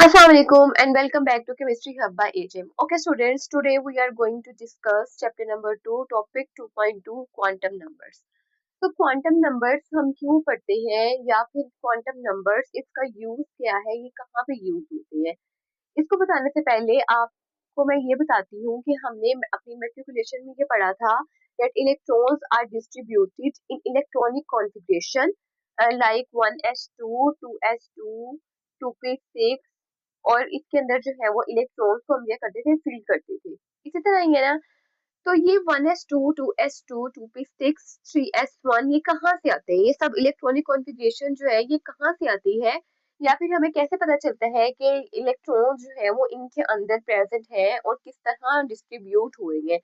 Assalamualaikum and welcome back to Chemistry Hub by AGM. Okay students, today we are going to discuss chapter number 2, topic 2.2 quantum numbers. तो quantum numbers हम क्यों पढ़ते हैं या फिर quantum numbers इसका use क्या है, ये कहाँ पे यूज होते हैं, इसको बताने से पहले आपको मैं ये बताती हूँ कि हमने अपनी मेट्रिकुलेशन में ये पढ़ा था that electrons are distributed in electronic configuration like 1s2, 2s2, 2p6 और इसके अंदर जो है वो इलेक्ट्रॉन्स को हम क्या करते थे, फील्ड करते थे। इसी तरह ही है ना। तो ये 1s2, 2s2, 2p6, 3s1 ये कहाँ से आते हैं? ये सब इलेक्ट्रॉनिक कॉन्फ़िगरेशन जो है ये कहाँ से आती है, या फिर हमें कैसे पता चलता है कि इलेक्ट्रॉन जो है वो इनके अंदर प्रेजेंट है और किस तरह डिस्ट्रीब्यूट हो रही है?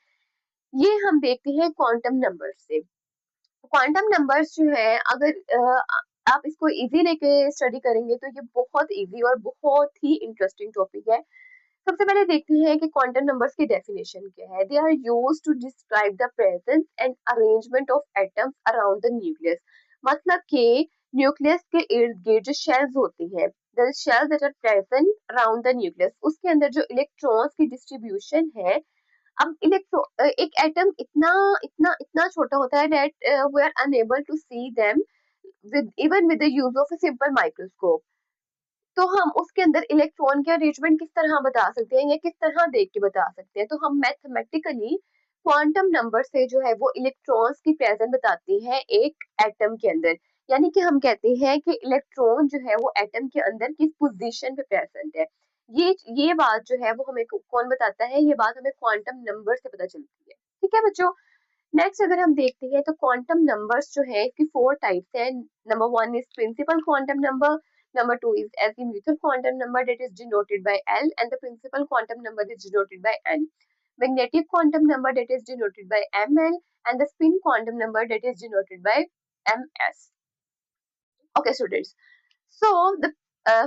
ये हम देखते हैं क्वांटम नंबर से। क्वांटम नंबर्स जो है अगर आप इसको इजी लेके स्टडी करेंगे तो ये बहुत इजी और बहुत ही इंटरेस्टिंग टॉपिक है। सबसे पहले देखते हैं कि क्वांटम नंबर्स की डेफिनेशन क्या है। They are used to describe the presence and arrangement of atoms around the nucleus. मतलब कि न्यूक्लियस के इर्द गिर्द जो शेल्स होती हैं, the shells that are present around the nucleus, उसके अंदर जो इलेक्ट्रॉन्स की डिस्ट्रीब्यूशन है। अब एक एटम इतना इतना इतना छोटा होता है that we are unable to see them with even with the use of a simple microscope. तो हम उसके अंदर इलेक्ट्रॉन के अरेंजमेंट किस तरह बता सकते हैं या किस तरह देख के बता सकते हैं? तो हम मैथमेटिकली क्वांटम नंबर से जो है वो इलेक्ट्रॉन्स की प्रेजेंस बताते हैं एक एटम के अंदर। यानी कि हम कहते हैं कि इलेक्ट्रॉन जो है वो एटम के अंदर किस पोजीशन पे प्रेजेंट है। ये बात जो है वो हमें कौन बताता है? ये बात हमें क्वांटम नंबर से पता चलती है। ठीक है बच्चों। नेक्स्ट अगर हम देखते हैं तो क्वांटम नंबर्स जो है इसकी 4 टाइप्स हैं। Number 1 is principal quantum number, number 2 is azimuthal quantum number that is denoted by L, and the principal quantum number is denoted by N. Magnetic quantum number that is denoted by Ml, and the spin quantum number that is denoted by Ms. Okay students, so the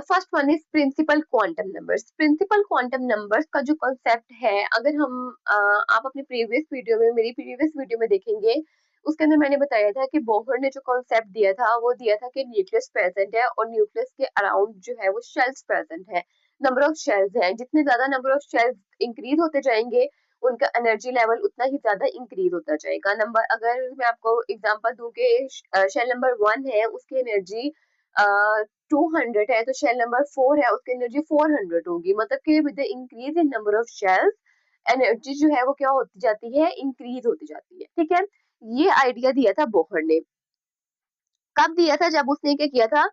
first one is principal quantum numbers. Principal quantum numbers का जो concept है, अगर हम आप अपनी previous video में, मेरी previous video में देखेंगे, उसके अंदर मैंने बताया था कि बोहर ने जो कॉन्सेप्ट दिया था वो दिया था कि न्यूक्लियस प्रेजेंट है और न्यूक्लियस के अराउंड जो है वो शेल्स प्रेजेंट है। नंबर ऑफ शेल्स हैं, जितने ज्यादा नंबर ऑफ शेल्स इंक्रीज होते जाएंगे उनका एनर्जी लेवल उतना ही ज्यादा इंक्रीज होता जाएगा। नंबर अगर मैं आपको एग्जांपल दूं कि शेल नंबर 1 है, उसकी एनर्जी 200 है, तो शेल नंबर 4 है, उसकी एनर्जी 400 होगी। मतलब कि with the increase in number of shells energy जो है वो क्या होती जाती है, इंक्रीज होती जाती है। ठीक है, ये आइडिया दिया था बोहर ने। कब दिया था? जब उसने क्या किया था,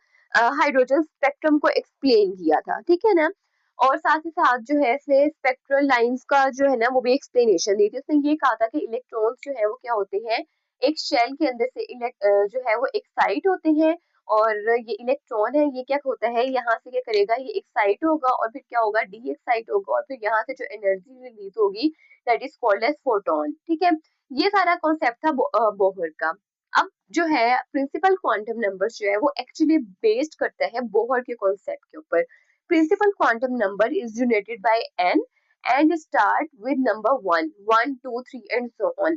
हाइड्रोजन स्पेक्ट्रम को एक्सप्लेन किया था। ठीक है ना। और साथ ही साथ जो है इसने स्पेक्ट्रल लाइंस का जो है ना वो भी एक्सप्लेनेशन दी थी। उसने ये कहा था कि इलेक्ट्रॉन्स जो है वो क्या होते हैं, एक शेल के अंदर से जो है वो एक्साइट होते हैं, और ये इलेक्ट्रॉन है ये क्या होता है, यहाँ से क्या करेगा, ये एक्साइट होगा और फिर क्या होगा, डी एक्साइट होगा, और फिर यहाँ से जो एनर्जी रिलीज होगी that is called as photon. ठीक है, ये सारा कॉन्सेप्ट था बोहर का। अब जो है प्रिंसिपल क्वांटम नंबर्स जो है वो एक्चुअली बेस्ड करता है बोहर के कॉन्सेप्ट के ऊपर। Principal quantum number is united by n and start with number 1, 1, 2, 3 and so on.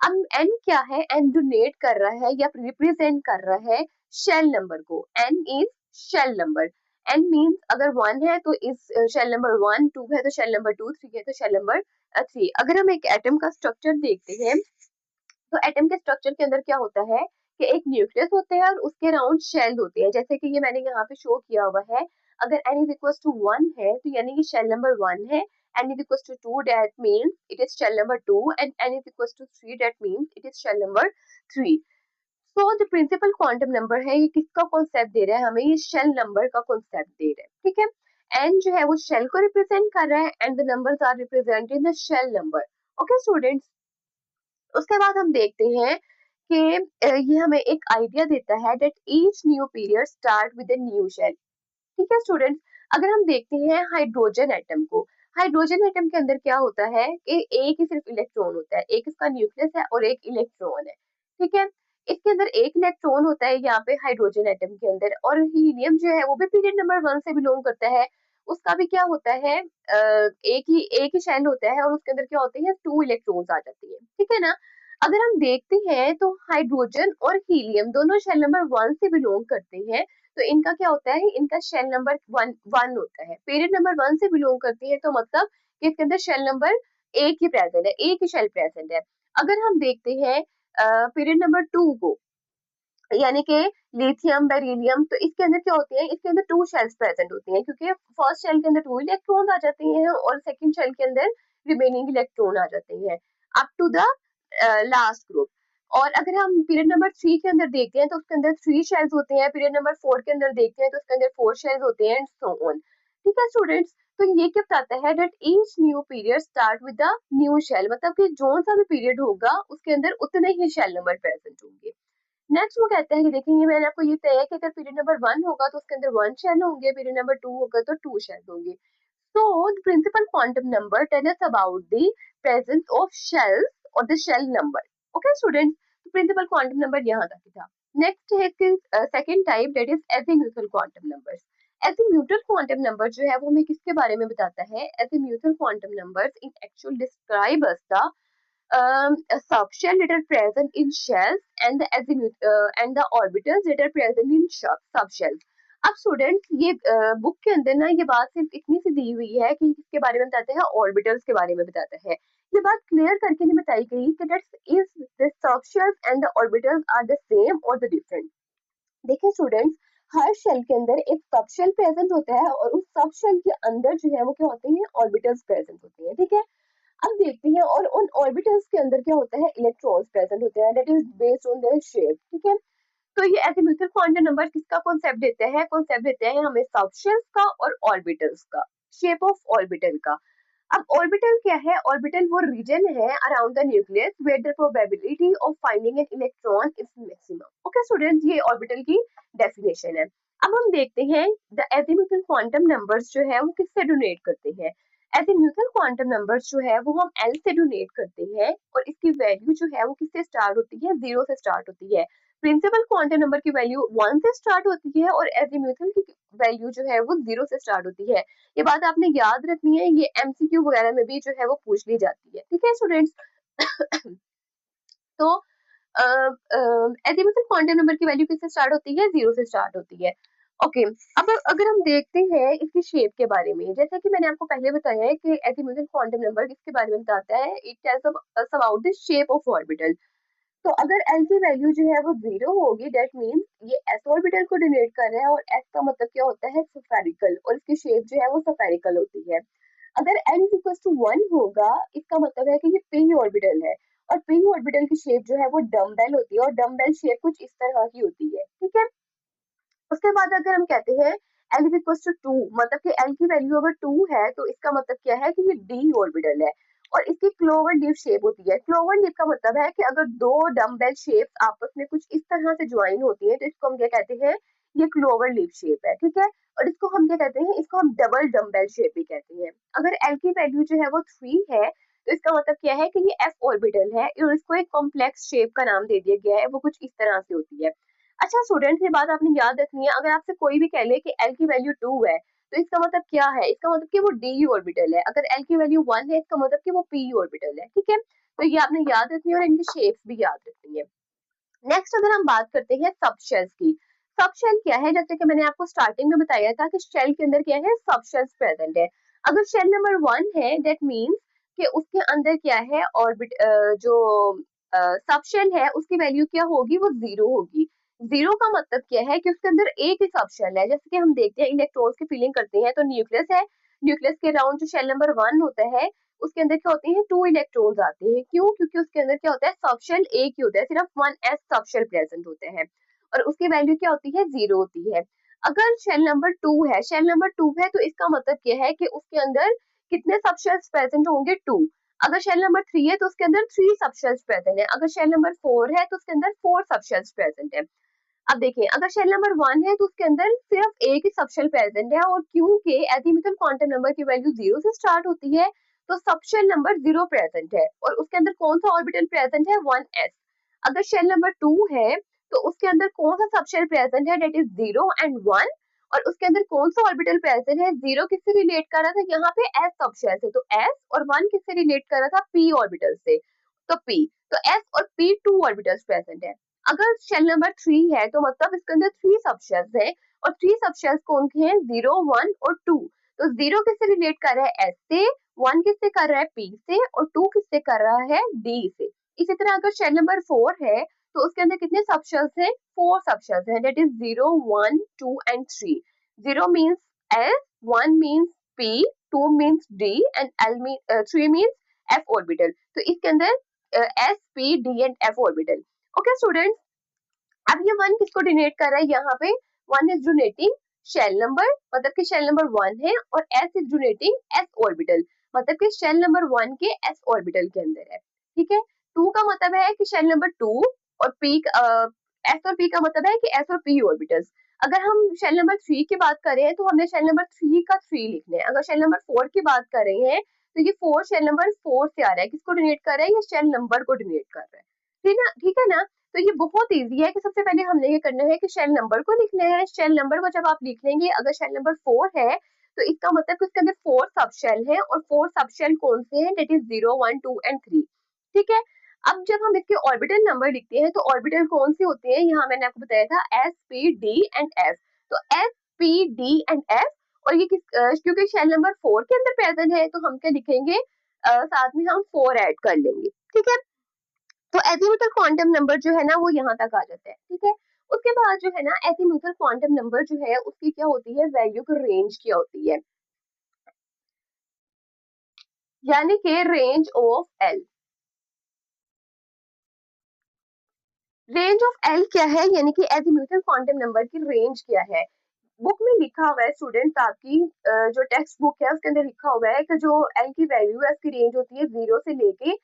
अब n क्या है? n डोनेट कर रहा है या रिप्रेजेंट कर रहा है शेल नंबर को। n is shell number. n means अगर 1 है तो इस शेल नंबर 1, 2 है तो शेल नंबर 2, 3 है तो शेल नंबर 3। अगर हम एक एटम का स्ट्रक्चर देखते हैं तो एटम के स्ट्रक्चर के अंदर क्या होता है कि एक न्यूक्लियस होते हैं और उसके अराउंड शेल होते हैं, जैसे कि ये मैंने यहाँ पे शो किया हुआ है। अगर n इज इक्वल टू 1 है तो यानी कि शेल नंबर 1 है, n is equal to 2 that means it is shell number 2, and n is equal to 3 that means it is shell number 3। So जो प्रिंसिपल क्वांटम नंबर है ये किसका concept दे रहा है हमें? ये शेल नंबर का कॉन्सेप्ट दे रहा है। ठीक है, n जो है वो शेल को रिप्रेजेंट कर रहा है and the numbers are represented the shell number. Okay students, उसके बाद हम देखते हैं कि ये हमें एक आइडिया देता है that each new period start with a new shell. ठीक है स्टूडेंट्स, अगर हम देखते हैं हाइड्रोजन एटम को, हाइड्रोजन एटम के अंदर क्या होता है कि एक ही सिर्फ इलेक्ट्रॉन होता है, एक इसका न्यूक्लियस है और एक इलेक्ट्रॉन है। ठीक है, इसके अंदर एक इलेक्ट्रॉन होता है यहाँ पे हाइड्रोजन एटम के अंदर, और हीलियम जो है वो भी पीरियड नंबर 1 से बिलोंग करता है। उसका भी क्या होता है, एक ही शेल होता है और उसके अंदर क्या होते हैं, 2 इलेक्ट्रॉन्स आ जाती है। ठीक है ना। अगर हम देखते हैं तो हाइड्रोजन और हीलियम दोनों शेल नंबर 1 से बिलोंग करते हैं, तो इनका क्या होता है, इनका शेल नंबर वन वन होता है, पीरियड नंबर वन से बिलोंग करती है, तो मतलब कि इसके अंदर शेल नंबर एक ही प्रेजेंट है, एक ही शेल प्रेजेंट है। अगर हम देखते हैं पीरियड नंबर टू को, यानी कि लिथियम बेरिलियम, तो इसके अंदर क्या होते हैं, इसके अंदर टू शेल्स प्रेजेंट होती हैं, क्योंकि फर्स्ट शेल के अंदर टू इलेक्ट्रॉन आ जाते हैं और सेकंड शेल के अंदर रिमेनिंग इलेक्ट्रॉन आ जाते हैं up to the last group. और अगर हम पीरियड नंबर थ्री के अंदर देखते हैं तो उसके अंदर थ्री शेल्स होते हैं, पीरियड नंबर फोर के अंदर देखते हैं तो उसके अंदर फोर शेल्स होते हैं, एंड सो ऑन। ठीक है स्टूडेंट्स, तो ये क्या बताता है that each new period start with the new shell, मतलब कि जो सा भी पीरियड होगा उसके अंदर उतने ही शेल नंबर प्रेजेंट होंगे। नेक्स्ट वो कहते हैं कि देखिए, ये मैंने आपको ये बताया कि अगर पीरियड नंबर वन होगा तो उसके अंदर वन शेल होंगे, पीरियड नंबर टू होगा तो टू शेल होंगे। So the principal quantum number tell us about the presence of shells or the shell number. Okay, students. तो principal quantum number यहाँ तक ही था. Next है कि second type, that is azimuthal quantum numbers. Azimuthal quantum number जो है वो हमें किसके बारे में बताता है? Azimuthal quantum numbers in actual describe us the subshell that are present in shells and the azimuth and the orbitals that are present in subshells. अब स्टूडेंट्स ये बुक के अंदर ना ये बात सिर्फ इतनी सी दी हुई है कि इसके बारे में बताते हैं, ऑर्बिटल्स के बारे में बताता है। ये बात क्लियर करके नहीं बताई गई कि that is the subshells and the orbitals are the same और द डिफरेंट। देखिए स्टूडेंट्स, हर शेल के अंदर एक सबशेल प्रेजेंट होता है और उस सबशेल के अंदर जो है वो क्या होते हैं, ऑर्बिटल्स प्रेजेंट होते हैं। ठीक है, अब देखते हैं और उन ऑर्बिटल्स के अंदर क्या होता है, इलेक्ट्रॉन्स प्रेजेंट होते हैं, that is based on their shape. ठीक है, तो ये एजीमुथल क्वांटम नंबर किसका कॉन्सेप्ट देते हैं, कॉन्सेप्ट देते हैं हमें सबशेल्स का और ऑर्बिटल्स का, शेप ऑफ ऑर्बिटल का। अब ऑर्बिटल क्या है, ऑर्बिटल वो रीजन है around the nucleus where the probability of finding an electron is maximum. Okay students, ये ऑर्बिटल की डेफिनेशन है। अब हम देखते हैं द एजीमुथल क्वांटम नंबर्स जो है वो किससे डोनेट करते हैं। एजीमुथल क्वांटम नंबर्स जो है वो हम एल से डोनेट करते हैं और इसकी वैल्यू जो है वो किससे स्टार्ट होती है, जीरो से स्टार्ट होती है। प्रिंसिपल क्वांटम नंबर की वैल्यू वन से स्टार्ट होती है और एजीमुथल की वैल्यू जो है वो जीरो से स्टार्ट होती है। ये बात आपने याद रखनी है, ये एमसीक्यू वगैरह में भी जो है वो पूछ ली जाती है। ठीक है स्टूडेंट्स। तो एजीमुथल क्वांटम नंबर की वैल्यू किससे स्टार्ट होती है, जीरो से स्टार्ट होती है। ओके, अब अगर हम देखते हैं इसकी शेप के बारे में, जैसा कि मैंने आपको पहले बताया है कि एजीमुथल क्वांटम नंबर किसके बारे में बताता है, it tells us about the shape of orbital. तो अगर एल की वैल्यू जो है वो जीरो होगी, दैट मीन्स ये एस ऑर्बिटल को डोनेट कर रहा है और एस का मतलब क्या होता है, स्फेरिकल, और इसकी शेप जो है वो स्फेरिकल होती है। अगर एन इक्वल टू वन होगा, इसका मतलब है कि ये पी ऑर्बिटल है और पी ऑर्बिटल की शेप जो है वो डम्बेल होती है और डम्बेल शेप कुछ इस तरह की होती है। ठीक है, उसके बाद अगर हम कहते हैं l is equal to two, मतलब कि एल की वैल्यू अगर टू है तो इसका मतलब क्या है कि ये डी ऑर्बिटल है और इसकी क्लोवर लीफ शेप होती है। क्लोवर लीफ का मतलब है कि अगर दो डम्बेल शेप्स आपस में कुछ इस तरह से ज्वाइन होती है तो इसको हम क्या कहते हैं, ये क्लोवर लीफ शेप है। ठीक है, और इसको हम क्या कहते हैं, इसको हम डबल डम्बेल शेप भी कहते हैं। अगर एल की वैल्यू जो है वो थ्री है तो इसका मतलब क्या है कि ये एफ ऑर्बिटल है और इसको एक कॉम्प्लेक्स शेप का नाम दे दिया गया है, वो कुछ इस तरह से होती है। अच्छा स्टूडेंट्स, ये बात आपने याद रखनी है, अगर आपसे कोई भी कह ले कि एल की वैल्यू टू है तो इसका मतलब क्या है, इसका मतलब कि वो डी ऑर्बिटल है। अगर एल की वैल्यू वन है इसका मतलब कि वो पी ऑर्बिटल है। ठीक है, तो ये आपने याद रखनी है और इनकी शेप्स भी याद रखनी है। नेक्स्ट अगर हम बात करते हैं सबशेल्स की, सबशेल क्या है, जैसे कि मैंने आपको स्टार्टिंग में बताया था कि शेल के अंदर क्या है, सबशेल्स प्रेजेंट है। अगर शेल नंबर वन है दैट मीन्स कि उसके अंदर क्या है, ऑर्बिट जो सबशेल है उसकी वैल्यू क्या होगी, वो जीरो होगी। जीरो का मतलब क्या है कि उसके अंदर एक ही सबशेल है। जैसे कि हम देखते हैं इलेक्ट्रॉन्स की फीलिंग करते हैं तो न्यूक्लियस है, न्यूक्लियस के अराउंड जो शेल नंबर वन होता है उसके अंदर क्या होते हैं, टू इलेक्ट्रॉन्स आते हैं। क्यों, क्योंकि उसके अंदर क्या होता है, सबशेल एक ही होता है, सिर्फ वन एस सबशेल प्रेजेंट होते हैं और उसकी वैल्यू क्या होती है, जीरो होती है। अगर शेल नंबर टू है, शेल नंबर टू है तो इसका मतलब क्या है कि उसके अंदर कितने सबशेल्स प्रेजेंट होंगे, टू। अगर शेल नंबर थ्री है तो उसके अंदर थ्री सबशेल्स प्रेजेंट है। अगर शेल नंबर फोर है तो उसके अंदर फोर सबशेल्स प्रेजेंट है। अब देखिए, अगर शेल नंबर वन है तो उसके अंदर सिर्फ एक ही सबशेल प्रेजेंट है और क्योंकि एजीमुथल क्वांटम नंबर की वैल्यू जीरो से स्टार्ट होती है तो सबशेल नंबर जीरो प्रेजेंट है और उसके अंदर कौन सा ऑर्बिटल प्रेजेंट है, वन एस। अगर शेल नंबर टू है तो उसके अंदर कौन सा सबशेल प्रेजेंट है, that is zero and one, और उसके अंदर कौन सा ऑर्बिटल प्रेजेंट है, जीरो किससे रिलेट कर रहा था, यहाँ पे एस सबशेल से, तो एस, और वन किससे रिलेट कर रहा था, पी ऑर्बिटल से, तो पी, तो एस और पी टू ऑर्बिटल्स प्रेजेंट है। अगर शेल नंबर थ्री है तो मतलब इसके अंदर थ्री सबशेल्स हैं और 3 सबशेल्स कौन के हैं, 0, 1 और 2। तो 0 किससे रिलेट कर रहा है, S से, 1 किससे कर रहा है, P से, और 2 किससे कर रहा है, D से। इसी तरह अगर शेल नंबर 4 है तो उसके अंदर कितने सबशेल्स हैं, 4 सबशेल्स हैं, that is 0, 1, 2 and 3। 0 means S, 1 means P, 2 means D and 3 means F orbital. तो इसके अंदर S, P, D and F orbital. Okay students, अब ये 1 किसको डिनोट कर रहा है, यहाँ पे 1 इज डोनेटिंग शेल नंबर, मतलब कि शेल नंबर 1 है, और S is donating S orbital, मतलब कि शेल नंबर 1 के S ऑर्बिटल के अंदर है। ठीक है, 2 का मतलब है कि शेल नंबर 2, और P S और P का मतलब है कि S और P ऑर्बिटल्स। अगर हम शेल नंबर 3 की बात करें तो हमने शेल नंबर 3 का 3 लिखना है। अगर शेल नंबर 4 की बात कर रहे हैं तो ये 4 शेल नंबर 4 से आ रहा है, किसको डोनेट कर रहा है, ये शेल नंबर को डोनेट कर रहा है। ठीक है ना। तो ये बहुत इजी है कि सबसे पहले हमने ये करना है कि शेल नंबर को लिखना है। शेल नंबर को जब आप लिख लेंगे, अगर शेल नंबर 4 है तो इसका मतलब कि उसके अंदर 4 सब शेल है, और 4 सब शेल कौन से हैं, दैट इज 0, 1, 2 एंड 3। ठीक है, अब जब हम इसके ऑर्बिटल नंबर लिखते हैं तो ऑर्बिटल कौन से होते हैं, यहाँ मैंने आपको बताया था S, P, D and F। तो S, P, D and F, और ये क्योंकि शेल नंबर 4 के अंदर प्रेजेंट है तो हम क्या लिखेंगे, साथ में हम 4 ऐड कर लेंगे। ठीक है, तो एजीमुथल क्वांटम नंबर जो है ना वो यहाँ तक आ जाता है। ठीक है, उसके बाद जो है ना एजीमुथल क्वांटम नंबर जो है उसकी क्या होती है, वैल्यू की रेंज क्या होती है, यानी कि range of L. Range of L क्या है, यानी कि एजीमुथल क्वांटम नंबर की रेंज क्या है। बुक में लिखा हुआ है स्टूडेंट्स, आपकी जो टेक्स्ट बुक है उसके अंदर लिखा हुआ है कि जो एल की वैल्यू है उसकी रेंज होती है 0 से लेके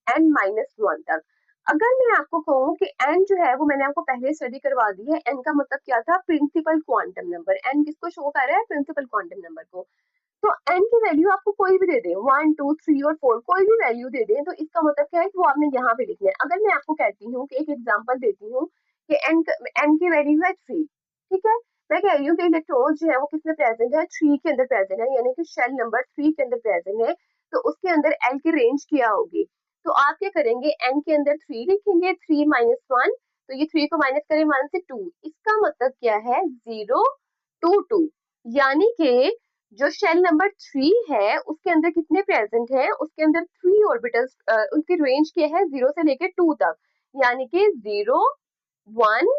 n-1 तक। अगर मैं आपको कहूँ कि n जो है वो मैंने आपको पहले स्टडी करवा दी है, n का मतलब क्या था, प्रिंसिपल क्वांटम नंबर। n किसको शो कर रहा है, प्रिंसिपल क्वांटम नंबर को। तो n की वैल्यू आपको कोई भी दे दे, 1, 2, 3 और 4, कोई भी वैल्यू दे दें, तो इसका मतलब क्या है कि वो आपने यहाँ पे लिखना है। अगर मैं आपको कहती हूँ कि एक एग्जांपल देती हूँ कि n की वैल्यू है 3। ठीक है, मैं कह रही हूँ कि इलेक्ट्रॉन जो है वो किसमें प्रेजेंट है, 3 के अंदर प्रेजेंट है, यानी कि शेल नंबर 3 के अंदर प्रेजेंट है। तो उसके अंदर l की रेंज क्या होगी, तो आप क्या करेंगे, n के अंदर 3 लिखेंगे, 3 माइनस 1, तो ये 3 को माइनस करें 1 से 2, इसका मतलब क्या है, 0, 2, 2। यानी कि जो शेल नंबर 3 है उसके अंदर कितने प्रेजेंट है, उसके अंदर 3 ऑर्बिटल्स, उनकी रेंज क्या है, 0 से लेकर 2 तक, यानी कि 0, 1,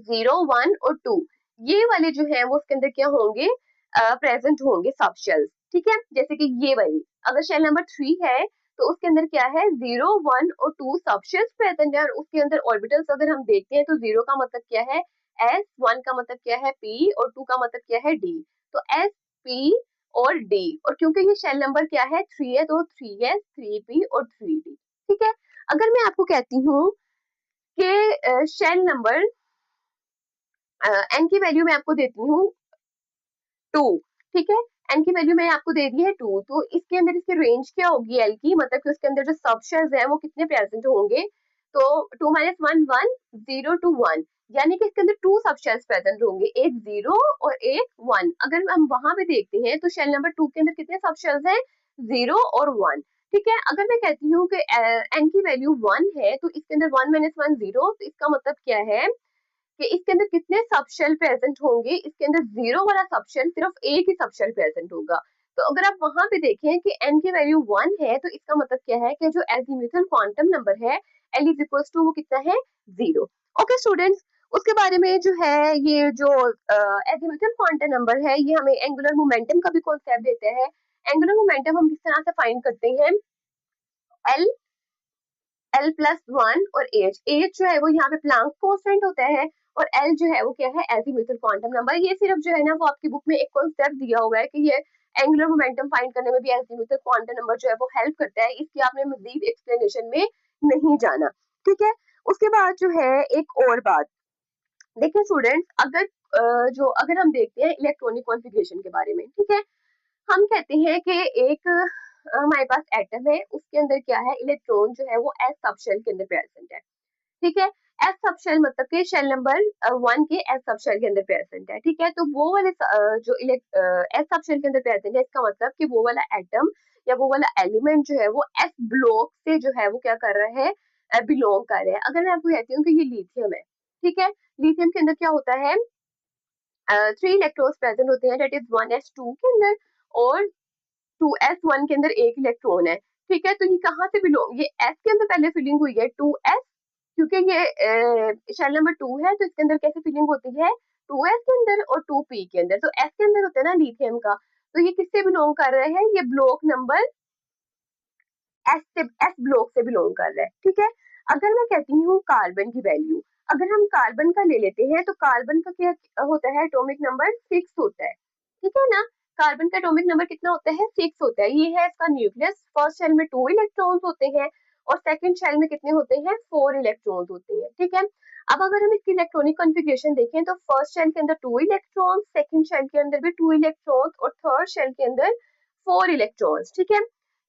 0, 1 और 2, ये वाले जो है वो उसके अंदर क्या होंगे, प्रेजेंट होंगे सब शेल्स। ठीक है, जैसे कि ये वाली अगर शेल नंबर 3 है तो उसके अंदर क्या है, 0, 1 और 2 सब शेल्स प्रेजेंट है, और उसके अंदर ऑर्बिटल्स अगर हम देखते हैं तो 0 का मतलब क्या है S, 1 का मतलब क्या है P, और 2 का मतलब क्या है D। तो S, P और D, और क्योंकि ये शेल नंबर क्या है 3 है तो 3S, 3P और 3D। ठीक है, अगर मैं आपको कहती हूँ कि शेल नंबर एन की वैल्यू मैं आपको देती हूँ 2। ठीक है, एन की वैल्यू मैंने आपको दे दी है 2, तो इसके अंदर इसकी रेंज क्या होगी एल की, मतलब कि उसके अंदर जो सब शेल्स हैं वो कितने प्रेजेंट होंगे, तो 2 माइनस 1, 1, 0 to 1, यानी कि इसके अंदर 2 सब शेल्स प्रेजेंट होंगे, एक 0 और एक 1। अगर हम वहां पे देखते हैं तो शेल नंबर 2 के अंदर कितने सब शेल्स हैं, 0 और 1। ठीक है, अगर मैं कहती हूँ कि एन की वैल्यू 1 है तो इसके अंदर 1 माइनस 1, 0, तो इसका मतलब क्या है कि इसके अंदर कितने सबशेल प्रेजेंट होंगे, इसके अंदर 0 वाला सबशेल सिर्फ एक ही सबशेल प्रेजेंट होगा। तो अगर आप वहां पे देखें कि n की वैल्यू 1 है तो इसका मतलब क्या है कि जो एजीमुथल क्वांटम नंबर है l इज इक्वल टू वो कितना है, 0। ओके स्टूडेंट्स, उसके बारे में जो है ये जो एजीमुथल क्वांटम नंबर है ये हमें एंगुलर मोमेंटम का भी कॉन्सेप्ट देता है। एंगुलर मोमेंटम हम किस तरह से फाइंड करते हैं, l l+1 और एच जो है वो यहाँ पे प्लांक कांस्टेंट होता है, और एल जो है वो क्या है, एजीमुथल क्वांटम नंबर। ये सिर्फ जो है ना वो आपकी बुक में एक कॉन्सेप्ट दिया हुआ है कि ये एंगुलर मोमेंटम फाइंड करने में भी एजीमुथल क्वांटम नंबर जो है वो हेल्प करता है, इसकी आपने मजीद एक्सप्लेनेशन में नहीं जाना। ठीक है, उसके बाद जो है एक और बात, देखिए स्टूडेंट्स, अगर हम देखते हैं इलेक्ट्रॉनिक कॉन्फ़िगरेशन के बारे में, ठीक है, हम कहते हैं कि एक हमारे पास एटम है, उसके अंदर क्या है, इलेक्ट्रॉन जो है वो एस सबशेल के अंदर प्रेजेंट है। ठीक है, एस सबशेल मतलब कि शेल नंबर 1 के एस सबशेल के अंदर प्रेजेंट है। ठीक है, तो वो वाले जो एस सबशेल के अंदर प्रेजेंट है, इसका मतलब कि वो वाला एटम या वो वाला एलिमेंट जो है वो एस ब्लॉक से जो है वो क्या कर रहा है, बिलोंग कर रहा है। अगर मैं आपको कहती हूँ कि ये लिथियम है, ठीक है, लिथियम के अंदर क्या होता है, 3 इलेक्ट्रॉन्स प्रेजेंट होते हैं, दैट इज 1s2 के अंदर और 2s1 के अंदर एक इलेक्ट्रॉन है। ठीक है, तो ये कहाँ से बिलोंग, ये s के अंदर पहले फिलिंग हुई है 2s, क्योंकि ये शेल नंबर 2 है तो इसके अंदर कैसे फिलिंग होती है 2s के अंदर और 2p के अंदर। तो s के अंदर होता है ना लिथियम का, तो ये किससे बिलोंग कर रहा है, ये ब्लॉक नंबर एस ब्लॉक से बिलोंग कर रहा है। ठीक है, अगर मैं कहती हूँ कार्बन की वैल्यू, अगर हम कार्बन का ले लेते हैं तो कार्बन का क्या होता है, एटॉमिक नंबर 6 होता है। ठीक है ना, कार्बन का एटॉमिक नंबर कितना होता है, 6 होता है। ये है इसका न्यूक्लियस, फर्स्ट शेल में 2 इलेक्ट्रॉन्स होते हैं और सेकंड शेल में कितने होते हैं, 4 इलेक्ट्रॉन्स होते हैं। ठीक है, अब अगर हम इसकी इलेक्ट्रॉनिक कॉन्फ़िगरेशन देखें तो फर्स्ट शेल के अंदर 2 इलेक्ट्रॉन्स, सेकंड शेल के अंदर भी 2 इलेक्ट्रॉन्स और थर्ड शेल के अंदर 4 इलेक्ट्रॉन्स। ठीक है,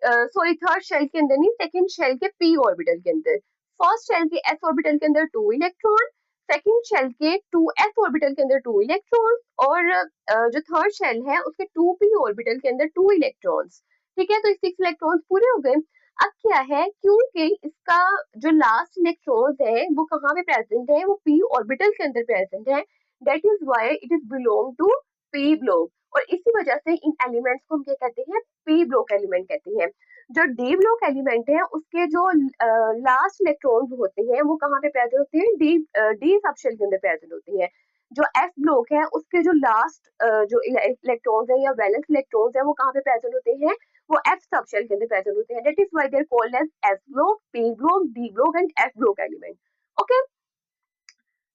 सॉरी थर्ड शेल के अंदर नहीं, सेकंड शेल के p ऑर्बिटल के अंदर। फर्स्ट शेल के s ऑर्बिटल के अंदर 2 इलेक्ट्रॉन, सेकंड शेल के 2s ऑर्बिटल के अंदर 2 इलेक्ट्रॉन और जो थर्ड शेल है उसके 2p ऑर्बिटल के अंदर 2 इलेक्ट्रॉन्स। ठीक है, तो 6 इलेक्ट्रॉन्स पूरे हो गए। अब क्या है, क्योंकि इसका जो लास्ट इलेक्ट्रॉन्स है वो कहाँ पे प्रेजेंट है, वो p ऑर्बिटल के अंदर प्रेजेंट है, that is why it is belong to p block. और इसी वजह से इन एलिमेंट्स को हम क्या कहते हैं, p ब्लॉक एलिमेंट कहते हैं। जो डी ब्लॉक एलिमेंट है उसके जो लास्ट इलेक्ट्रॉन्स होते हैं वो कहाँ पे प्रेजेंट होते हैं, डी सबशेल के अंदर प्रेजेंट होते हैं। जो एस ब्लॉक है उसके जो लास्ट जो इलेक्ट्रॉन्स है या वैलेंस इलेक्ट्रॉन्स है वो कहाँ पे प्रेजेंट होते हैं, वो एफ सबशेल के अंदर प्रेजेंट होते हैं। That is why they are called as s block, p block, d block and f block element. Okay,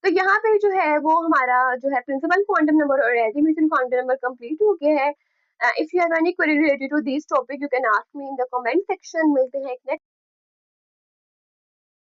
तो यहाँ पे जो है वो हमारा जो है प्रिंसिपल क्वांटम नंबर और एजिमुथल क्वांटम नंबर कंप्लीट हो गया है। If you have any query related to this topic you can ask me in the comment section. मिलते हैं एक नेक्स्ट